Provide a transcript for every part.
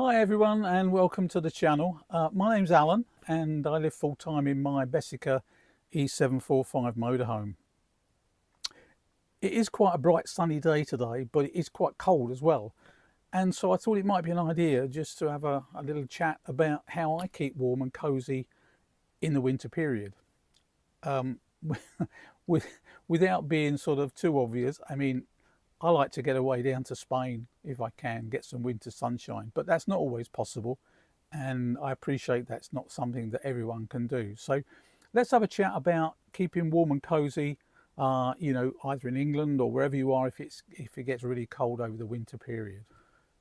Hi everyone and welcome to the channel. My name's Alan and I live full-time in my Bessica E745 motorhome. It is quite a bright sunny day today, but it is quite cold as well. And so I thought it might be an idea just to have a little chat about how I keep warm and cosy in the winter period. Um, with, without being sort of too obvious, I mean, I like to get away down to Spain if I can, get some winter sunshine, but that's not always possible. And I appreciate that's not something that everyone can do. So let's have a chat about keeping warm and cozy, either in England or wherever you are if it gets really cold over the winter period.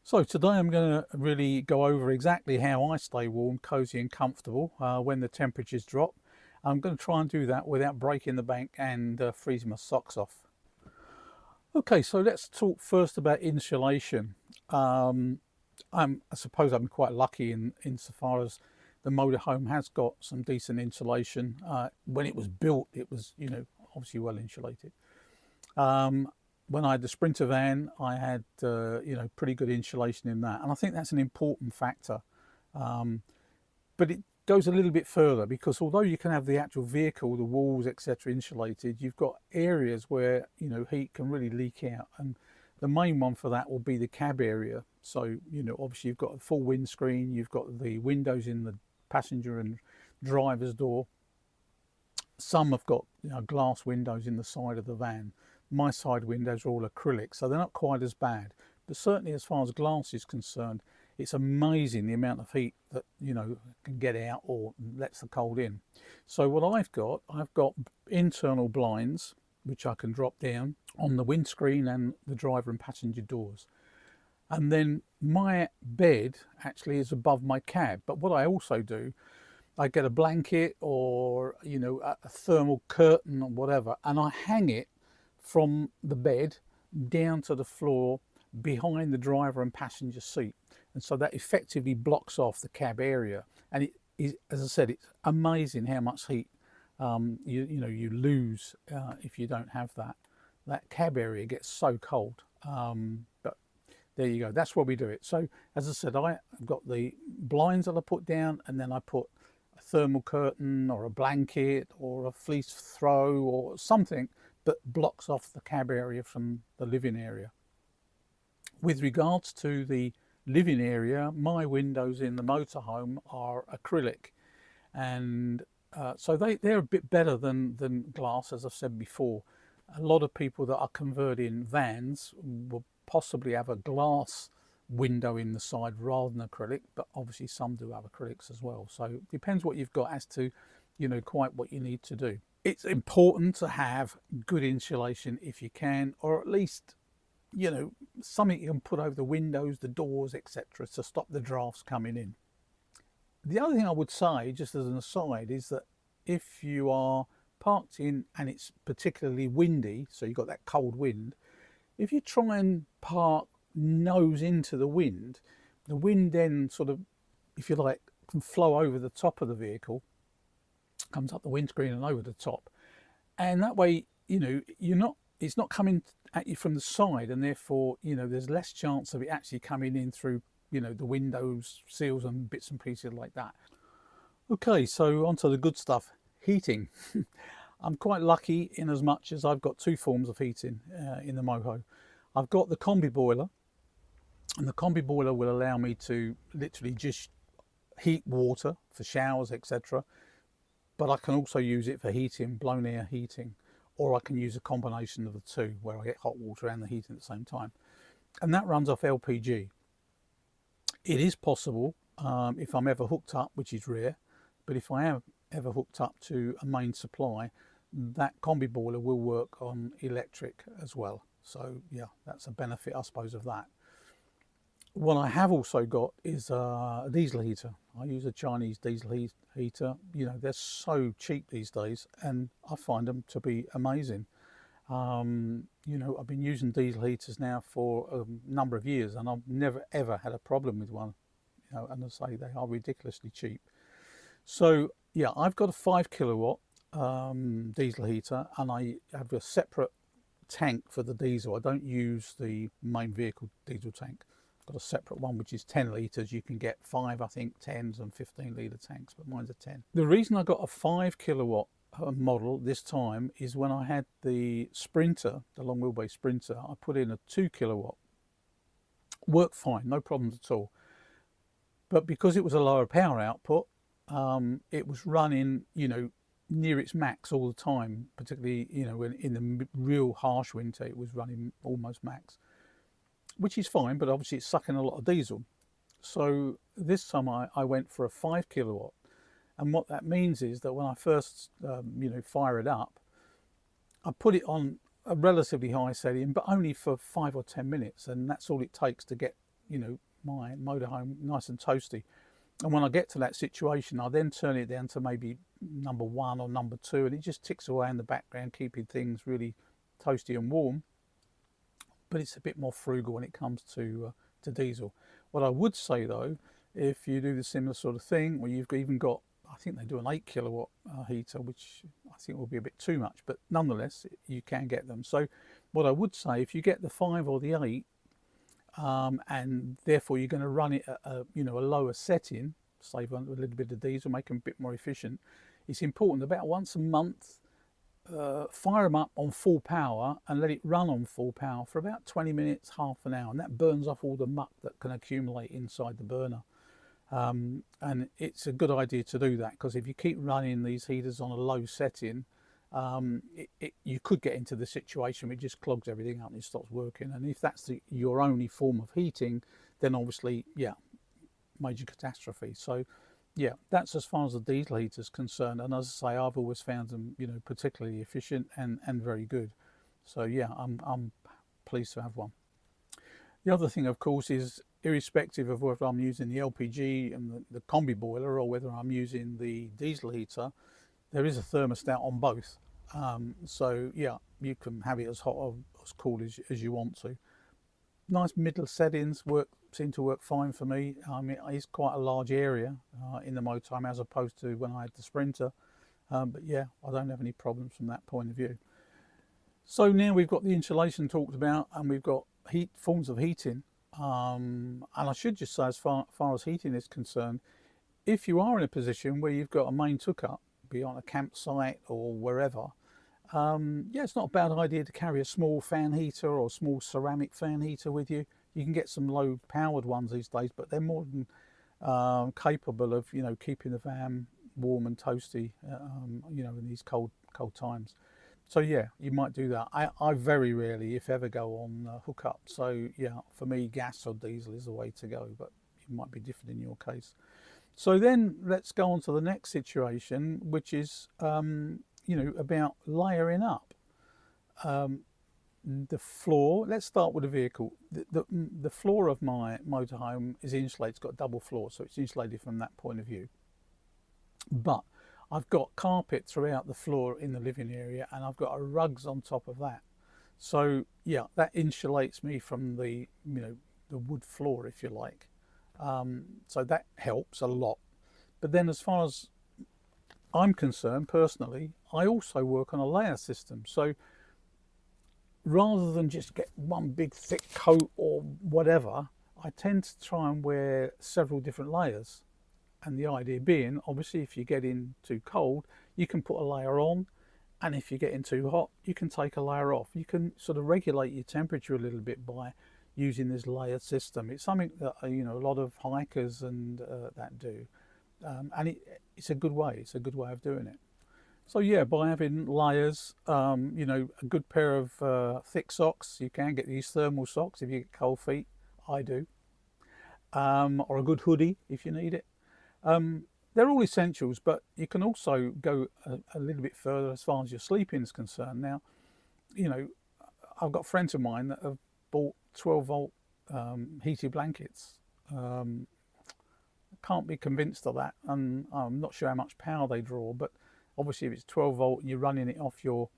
So today I'm going to really go over exactly how I stay warm, cozy and comfortable when the temperatures drop. I'm going to try and do that without breaking the bank and freezing my socks off. Okay, so let's talk first about insulation. I suppose I'm quite lucky insofar as the motorhome has got some decent insulation. When it was built, it was, obviously well insulated. When I had the Sprinter van, I had, pretty good insulation in that. And I think that's an important factor. But it goes a little bit further because although you can have the actual vehicle, the walls, etc., insulated, you've got areas where heat can really leak out, and the main one for that will be the cab area. So obviously you've got a full windscreen, you've got the windows in the passenger and driver's door. Some have got glass windows in the side of the van. My side windows are all acrylic, so they're not quite as bad, but certainly as far as glass is concerned, it's amazing the amount of heat that can get out or lets the cold in. So what I've got internal blinds which I can drop down on the windscreen and the driver and passenger doors. And then my bed actually is above my cab. But what I also do, I get a blanket or a thermal curtain or whatever, and I hang it from the bed down to the floor behind the driver and passenger seat. And so that effectively blocks off the cab area. And it is, as I said, it's amazing how much heat you lose if you don't have that. That cab area gets so cold. But there you go. That's where we do it. So as I said, I've got the blinds that I put down, and then I put a thermal curtain or a blanket or a fleece throw or something that blocks off the cab area from the living area. With regards to the living area, my windows in the motorhome are acrylic, and so they're a bit better than glass, as I've said before. A lot of people that are converting vans will possibly have a glass window in the side rather than acrylic, but obviously some do have acrylics as well. So it depends what you've got as to quite what you need to do. It's important to have good insulation if you can, or at least something you can put over the windows, the doors, etc., to stop the drafts coming in. The other thing I would say, just as an aside, is that if you are parked in and it's particularly windy, so you've got that cold wind, if you try and park nose into the wind then sort of, if you like, can flow over the top of the vehicle, comes up the windscreen and over the top, and that way it's not coming at you from the side, and therefore there's less chance of it actually coming in through the windows sills and bits and pieces like that. Okay, so on to the good stuff. Heating. I'm quite lucky in as much as I've got two forms of heating in the moho. I've got the combi boiler, and the combi boiler will allow me to literally just heat water for showers, etc. But I can also use it for heating, blown air heating, or I can use a combination of the two where I get hot water and the heating at the same time. And that runs off LPG. It is possible, if I'm ever hooked up, which is rare, but if I am ever hooked up to a main supply, that combi boiler will work on electric as well. So yeah, that's a benefit, I suppose, of that. What I have also got is a diesel heater. I use a Chinese diesel heater. They're so cheap these days, and I find them to be amazing. I've been using diesel heaters now for a number of years, and I've never ever had a problem with one. And I say they are ridiculously cheap. So yeah, I've got a 5 kilowatt diesel heater, and I have a separate tank for the diesel. I don't use the main vehicle diesel tank. got a separate one which is 10 litres. You can get 5, I think, 10s and 15-litre tanks, but mine's a 10. The reason I got a 5 kilowatt model this time is when I had the Sprinter, the long wheelbase Sprinter, I put in a 2 kilowatt. Worked fine, no problems at all. But because it was a lower power output, it was running, you know, near its max all the time, particularly, you know, when in the real harsh winter it was running almost max, which is fine, but obviously it's sucking a lot of diesel. So this time I went for a 5 kilowatt, and what that means is that when I first you know, fire it up, I put it on a relatively high setting, but only for 5 or 10 minutes, and that's all it takes to get, you know, my motorhome nice and toasty. And when I get to that situation, I then turn it down to maybe number 1 or number 2, and it just ticks away in the background, keeping things really toasty and warm. But it's a bit more frugal when it comes to diesel. What I would say though, if you do the similar sort of thing, or you've even got, I think they do an 8 kilowatt heater, which I think will be a bit too much, but nonetheless you can get them. So what I would say, if you get the 5 or the 8, and therefore you're going to run it at a, you know, a lower setting, save a little bit of diesel, make them a bit more efficient. It's important about once a month, fire them up on full power and let it run on full power for about 20 minutes, half an hour, and that burns off all the muck that can accumulate inside the burner. And it's a good idea to do that, because if you keep running these heaters on a low setting, you could get into the situation where it just clogs everything up and it stops working. And if that's your only form of heating, then obviously, yeah, major catastrophe. So yeah, that's as far as the diesel heater is concerned. And as I say, I've always found them, you know, particularly efficient and very good. So yeah, I'm pleased to have one. The other thing, of course, is irrespective of whether I'm using the LPG and the combi boiler or whether I'm using the diesel heater, there is a thermostat on both. So yeah, you can have it as hot or as cool as you want to. Nice middle settings seem to work fine for me. I mean, it's quite a large area in the motorhome as opposed to when I had the Sprinter. But yeah, I don't have any problems from that point of view. So now we've got the insulation talked about, and we've got forms of heating. And I should just say, as far as heating is concerned, if you are in a position where you've got a mains hookup, be on a campsite or wherever, yeah, it's not a bad idea to carry a small fan heater or a small ceramic fan heater with you. You can get some low powered ones these days, but they're more than capable of, you know, keeping the van warm and toasty, you know, in these cold times. So yeah, you might do that. I very rarely, if ever, go on hookup. So yeah, for me, gas or diesel is the way to go, but it might be different in your case. So then let's go on to the next situation, which is, you know, about layering up. The floor, let's start with the vehicle. The floor of my motorhome is insulated. It's got a double floor, so it's insulated from that point of view. But I've got carpet throughout the floor in the living area, and I've got rugs on top of that. So yeah, that insulates me from the, you know, the wood floor, if you like. So that helps a lot. But then as far as I'm concerned personally, I also work on a layer system. So rather than just get one big thick coat or whatever, I tend to try and wear several different layers. And the idea being, obviously, if you get in too cold, you can put a layer on, and if you get in too hot, you can take a layer off. You can sort of regulate your temperature a little bit by using this layered system. It's something that, you know, a lot of hikers and that do, and it's a good way. It's a good way of doing it. So yeah, by having layers, you know, a good pair of thick socks. You can get these thermal socks if you get cold feet. I do, or a good hoodie if you need it. They're all essentials, but you can also go a little bit further as far as your sleeping is concerned. Now, you know, I've got friends of mine that have bought 12-volt heated blankets. Can't be convinced of that, and I'm not sure how much power they draw, but obviously if it's 12-volt and you're running it off your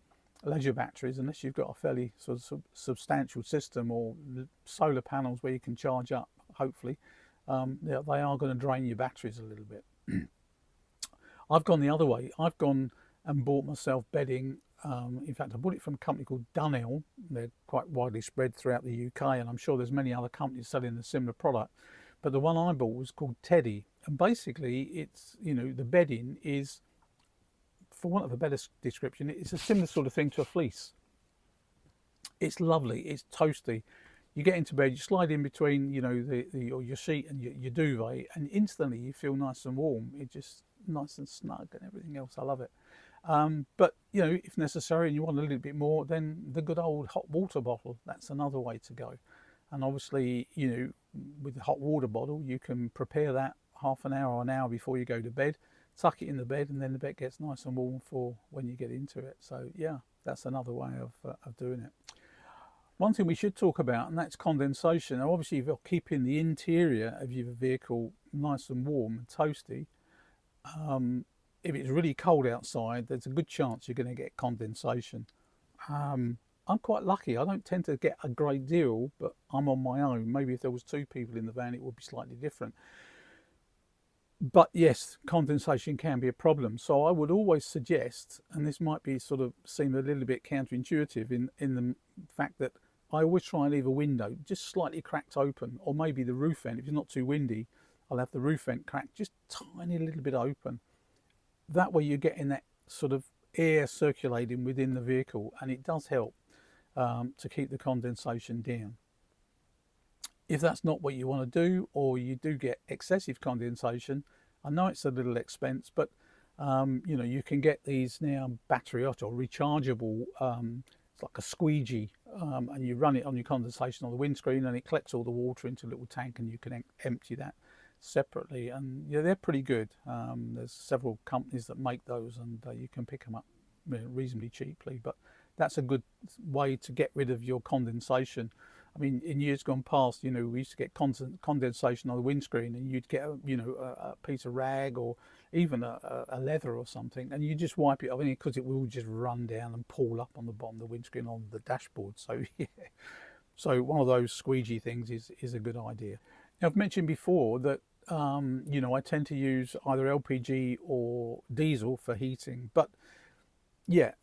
leisure batteries, unless you've got a fairly sort of substantial system or solar panels where you can charge up, hopefully, they are going to drain your batteries a little bit. I've gone the other way. I've gone and bought myself bedding In fact, I bought it from a company called Dunelm. They're quite widely spread throughout the UK, and I'm sure there's many other companies selling a similar product. But the one I bought was called Teddy, and basically it's, you know, the bedding is, for want of a better description, it's a similar sort of thing to a fleece. It's lovely, it's toasty. You get into bed, you slide in between, you know, or your sheet and your duvet, and instantly you feel nice and warm. It's just nice and snug and everything else. I love it. But you know, if necessary and you want a little bit more, then the good old hot water bottle, that's another way to go. And obviously, you know, with the hot water bottle, you can prepare that half an hour or an hour before you go to bed, tuck it in the bed, and then the bed gets nice and warm for when you get into it. So yeah, that's another way of doing it. One thing we should talk about, and that's condensation. Now, obviously, if you're keeping the interior of your vehicle nice and warm and toasty, if it's really cold outside, there's a good chance you're going to get condensation. I'm quite lucky. I don't tend to get a great deal, but I'm on my own. Maybe if there was two people in the van, it would be slightly different. But yes, condensation can be a problem. So I would always suggest, and this might be sort of seem a little bit counterintuitive in the fact that I always try and leave a window just slightly cracked open, or maybe the roof vent. If it's not too windy, I'll have the roof vent cracked just tiny little bit open. That way you're getting that sort of air circulating within the vehicle, and it does help to keep the condensation down. If that's not what you want to do, or you do get excessive condensation, I know it's a little expense, but you know, you can get these now battery or rechargeable. It's like a squeegee, and you run it on your condensation on the windscreen, and it collects all the water into a little tank, and you can empty that separately. And yeah, they're pretty good. There's several companies that make those, and you can pick them up reasonably cheaply. But that's a good way to get rid of your condensation. I mean, in years gone past, you know, we used to get condensation on the windscreen, and you'd get, a piece of rag or even a leather or something, and you just wipe it off, because it will just run down and pool up on the bottom of the windscreen on the dashboard. So yeah, so one of those squeegee things is a good idea. Now, I've mentioned before that I tend to use either LPG or diesel for heating, but yeah,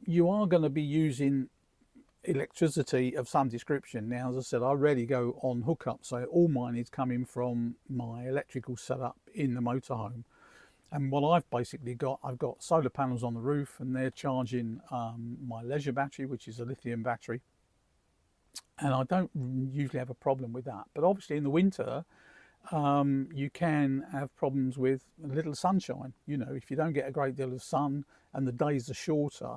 you are going to be using electricity of some description. Now, as I said, I rarely go on hookup, so all mine is coming from my electrical setup in the motorhome. And what I've basically got, I've got solar panels on the roof, and they're charging my leisure battery, which is a lithium battery. And I don't usually have a problem with that. But obviously in the winter, you can have problems with a little sunshine. You know, if you don't get a great deal of sun and the days are shorter,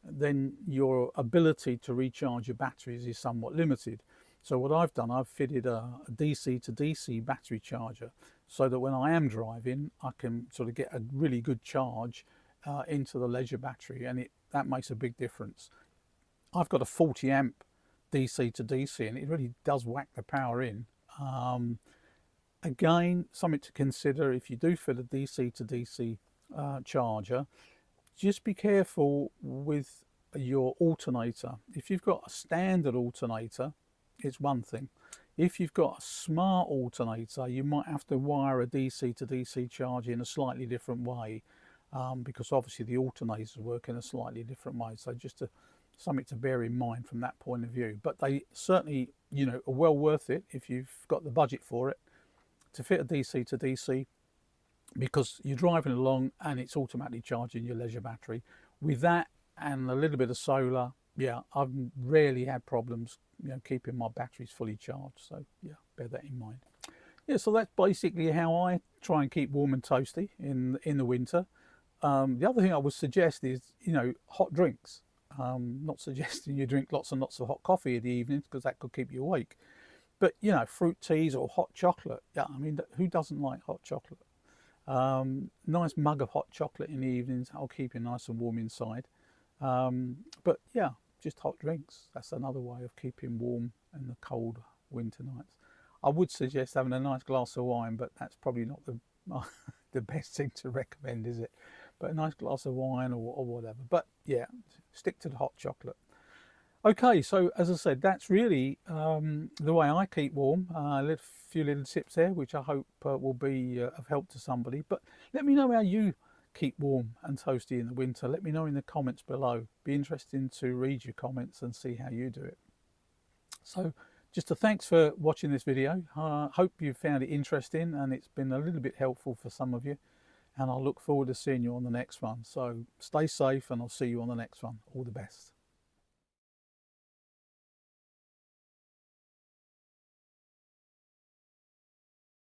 then your ability to recharge your batteries is somewhat limited. So what I've done, I've fitted a DC to DC battery charger, so that when I am driving, I can sort of get a really good charge into the leisure battery, and that makes a big difference. I've got a 40 amp DC to DC, and it really does whack the power in. Again, something to consider if you do fit a DC to DC charger. Just be careful with your alternator. If you've got a standard alternator, it's one thing. If you've got a smart alternator, you might have to wire a DC to DC charger in a slightly different way, because obviously the alternators work in a slightly different way. So just something to bear in mind from that point of view. But they certainly, are well worth it if you've got the budget for it, to fit a DC to DC, because you're driving along and it's automatically charging your leisure battery. With that and a little bit of solar, yeah, I've rarely had problems, keeping my batteries fully charged. So yeah, bear that in mind. Yeah, so that's basically how I try and keep warm and toasty in the winter. The other thing I would suggest is, hot drinks. Not suggesting you drink lots and lots of hot coffee in the evenings, because that could keep you awake. But, fruit teas or hot chocolate. Yeah, I mean, who doesn't like hot chocolate? Nice mug of hot chocolate in the evenings. I'll keep you nice and warm inside. But yeah, just hot drinks. That's another way of keeping warm in the cold winter nights. I would suggest having a nice glass of wine, but that's probably not the best thing to recommend, is it? But a nice glass of wine or whatever. But yeah, stick to the hot chocolate. Okay, so as I said, that's really the way I keep warm. A few little tips there, which I hope will be of help to somebody. But let me know how you keep warm and toasty in the winter? Let me know in the comments below. Be interesting to read your comments and see how you do it. So just a thanks for watching this video. Hope you found it interesting and it's been a little bit helpful for some of you, and I'll look forward to seeing you on the next one. So stay safe and I'll see you on the next one. All the best.